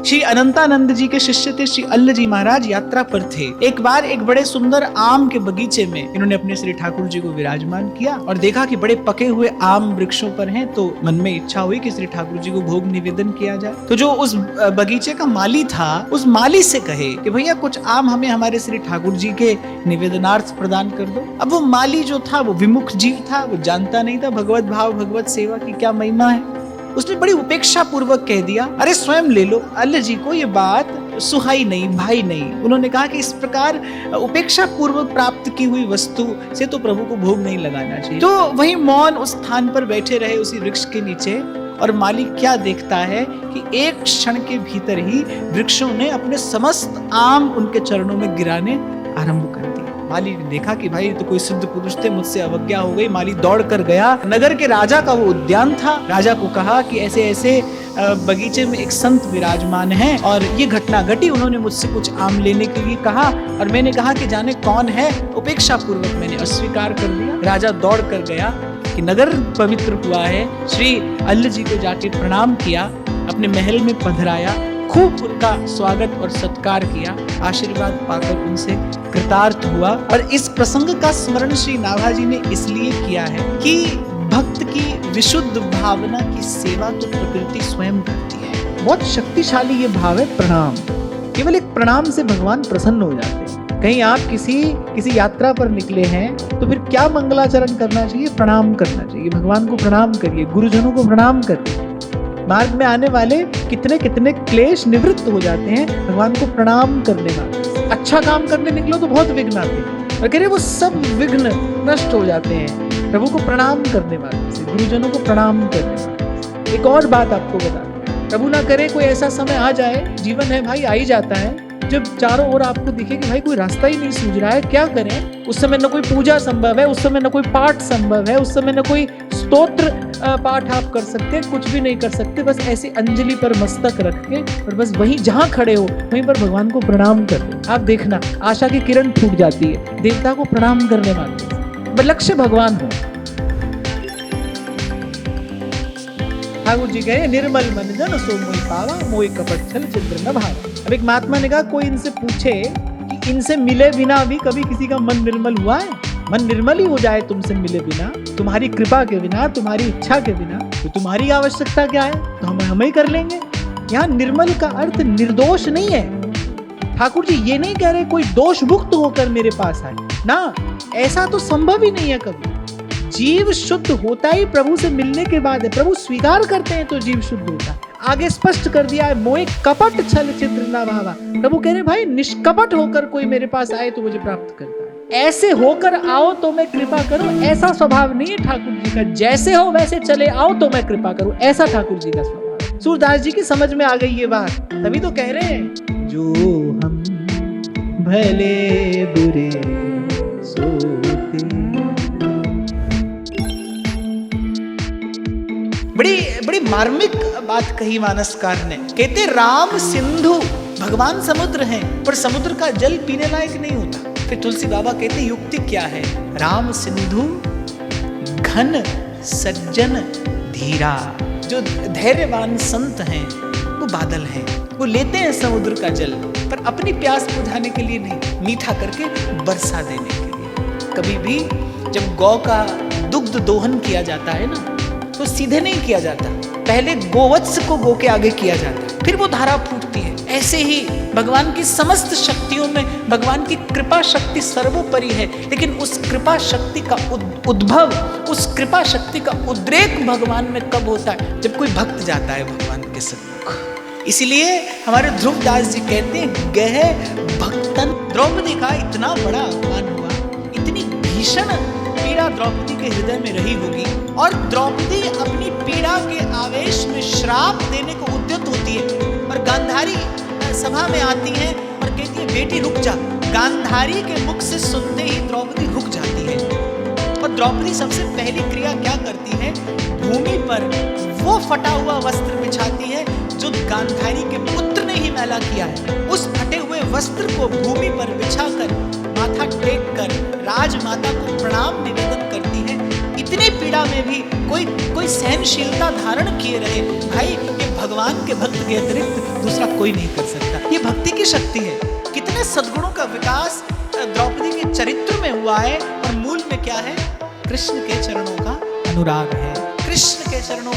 श्री अनंतानंद जी के शिष्य थे श्री अल्ल जी महाराज, यात्रा पर थे। एक बार एक बड़े सुंदर आम के बगीचे में इन्होंने अपने श्री ठाकुर जी को विराजमान किया और देखा कि बड़े पके हुए आम वृक्षों पर हैं, तो मन में इच्छा हुई कि श्री ठाकुर जी को भोग निवेदन किया जाए। तो जो उस बगीचे का माली था, उस माली से कहे कि भैया कुछ आम हमें हमारे श्री ठाकुर जी के निवेदनार्थ प्रदान कर दो। अब वो माली जो था वो विमुख जीव था, वो जानता नहीं था भगवत भाव भगवत सेवा की क्या महिमा है। उसने बड़ी उपेक्षा पूर्वक कह दिया, अरे स्वयं ले लो। अल्ल जी को ये बात सुहाई नहीं, भाई नहीं। उन्होंने कहा कि इस प्रकार उपेक्षा पूर्वक प्राप्त की हुई वस्तु से तो प्रभु को भोग नहीं लगाना चाहिए। तो वहीं मौन उस स्थान पर बैठे रहे उसी वृक्ष के नीचे, और माली क्या देखता है कि एक क्षण के भीतर ही वृक्षों ने अपने समस्त आम उनके चरणों में गिराने आरंभ कर दिए। माली ने देखा कि भाई तो कोई सिद्ध पुरुष थे, मुझसे अवज्ञा हो गई। माली दौड़ कर गया, नगर के राजा का वो उद्यान था, राजा को कहा कि ऐसे ऐसे बगीचे में एक संत विराजमान है और ये घटना घटी, उन्होंने मुझसे कुछ आम लेने के लिए कहा और मैंने कहा कि जाने कौन है, उपेक्षा पूर्वक मैंने अस्वीकार कर दिया। राजा दौड़ कर गया कि नगर पवित्र हुआ है, श्री अल्ल जी को जाके प्रणाम किया, अपने महल में पधराया, खूब उनका स्वागत और सत्कार किया, आशीर्वाद पाकर उनसे कृतार्थ हुआ। और इस प्रसंग का स्मरण श्री नाभाजी ने इसलिए किया है कि भक्त की विशुद्ध भावना की सेवा तो प्रकृति स्वयं करती है। बहुत शक्तिशाली ये भाव है प्रणाम। केवल एक प्रणाम से भगवान प्रसन्न हो जाते हैं। कहीं आप किसी यात्रा पर निकले हैं तो फिर क्या मंगलाचरण करना चाहिए? प्रणाम करना चाहिए। भगवान को प्रणाम करिए, गुरुजनों को प्रणाम करिए। मार्ग में आने वाले कितने कितने क्लेश निवृत्त हो जाते हैं भगवान को प्रणाम करने वाले। अच्छा काम करने निकलो तो बहुत विघ्न आते हैं, और कह रहे वो सब विघ्न नष्ट हो जाते हैं प्रभु को प्रणाम करने वाले से, गुरुजनों को प्रणाम करने वाले से। एक और बात आपको बता दूं, प्रभु ना करे कोई ऐसा समय आ जाए, जीवन है भाई, आ ही जाता है, जब चारों ओर आपको दिखे कि भाई कोई रास्ता ही नहीं सूझ रहा है, क्या करें? उस समय न कोई पूजा संभव है, उस समय न कोई पाठ संभव है, उस समय न कोई स्तोत्र पाठ आप कर सकते हैं, कुछ भी नहीं कर सकते। बस ऐसी अंजलि पर मस्तक रख के और बस वहीं जहां खड़े हो वहीं पर भगवान को प्रणाम कर दो। आप देखना आशा की किरण फूट जाती है देवता को प्रणाम करने वाले। लक्ष्य भगवान हो। ठाकुर जी कहे निर्मल मन जन सो मोहि पावा, मोहि कपट छल छिद्र न भावा। अब एक महात्मा ने कहा कोई इनसे पूछे कि इनसे मिले बिना भी कभी किसी का मन निर्मल हुआ है? मन निर्मल ही हो जाए तुमसे मिले बिना, तुम्हारी कृपा के बिना, तुम्हारी इच्छा के बिना, तो तुम्हारी आवश्यकता क्या है? तो हम ही कर लेंगे। यहाँ निर्मल का अर्थ निर्दोष नहीं है। ठाकुर जी ये नहीं कह रहे कोई दोष मुक्त होकर मेरे पास आए ना, ऐसा तो संभव ही नहीं है कभी। जीव शुद्ध होता ही प्रभु से मिलने के बाद है। प्रभु स्वीकार करते हैं तो जीव शुद्ध होता है। आगे स्पष्ट कर दिया है मोहि कपट छल छिद्र न भावा। प्रभु कह रहे भाई निष्कपट होकर कोई मेरे पास आए तो मुझे प्राप्त करता है, ऐसे होकर आओ तो मैं कृपा करूं। ऐसा स्वभाव नहीं है ठाकुर जी का, जैसे हो वैसे चले आओ तो मैं कृपा करूं, ऐसा ठाकुर जी का स्वभाव है। सूरदास जी की समझ में आ गई ये बात, तभी तो कह रहे हैं जो हम भले बुरे सोते। बड़ी मार्मिक बात कही मानसकार ने। कहते राम सिंधु, भगवान समुद्र हैं, पर समुद्र का जल पीने लायक नहीं होता। फिर तुलसी बाबा कहते युक्ति क्या है? राम सिंधु घन सज्जन धीरा। जो धैर्यवान संत हैं वो बादल हैं, वो लेते हैं समुद्र का जल, पर अपनी प्यास बुझाने के लिए नहीं, मीठा करके बरसा देने के लिए। कभी भी जब गौ का दुग्ध दोहन किया जाता है ना, तो सीधे नहीं किया जाता, पहले गोवत्स को गो के आगे किया जाता है, फिर वो धारा फूटती है। ऐसे ही भगवान की समस्त शक्तियों में भगवान की कृपा शक्ति सर्वोपरि है, लेकिन उस कृपा शक्ति का उद्भव, उस कृपा शक्ति का उद्रेक भगवान में कब होता है? जब कोई भक्त जाता है भगवान के सम्मुख। इसलिए हमारे ध्रुवदास जी कहते हैं गह भक्तन। द्रौपदी का इतना बड़ा अपमान हुआ, इतनी भीषण पीड़ा द्रौपदी के हृदय में रही होगी, और द्रौपदी अपनी पीड़ा के आवेश में श्राप देने को उद्यत होती है, और गांधारी सभा में आती है और कहती है बेटी रुक जा। गांधारी के मुख से सुनते ही द्रौपदी रुक जाती है, और द्रौपदी सबसे पहली क्रिया क्या करती है? भूमि पर वो फटा हुआ वस्त्र बिछाती है जो गांधारी के पुत्र ने ही मैला किया है। उस फटे हुए वस्त्र को भूमि पर बिछाकर माथा टेक कर राजमाता को प्रणाम निवेदन करती है। इतनी पीड़ा में भी कोई सहनशीलता धारण किए रहे। भाई ये भगवान के भक्त के अतिरिक्त दूसरा कोई नहीं कर सकता। ये भक्ति की शक्ति है। कितने सद्गुणों का विकास द्रौपदी के चरित्र में हुआ है और मूल में क्या है? कृष्ण के चरणों का अनुराग है। कृष्ण के चरणों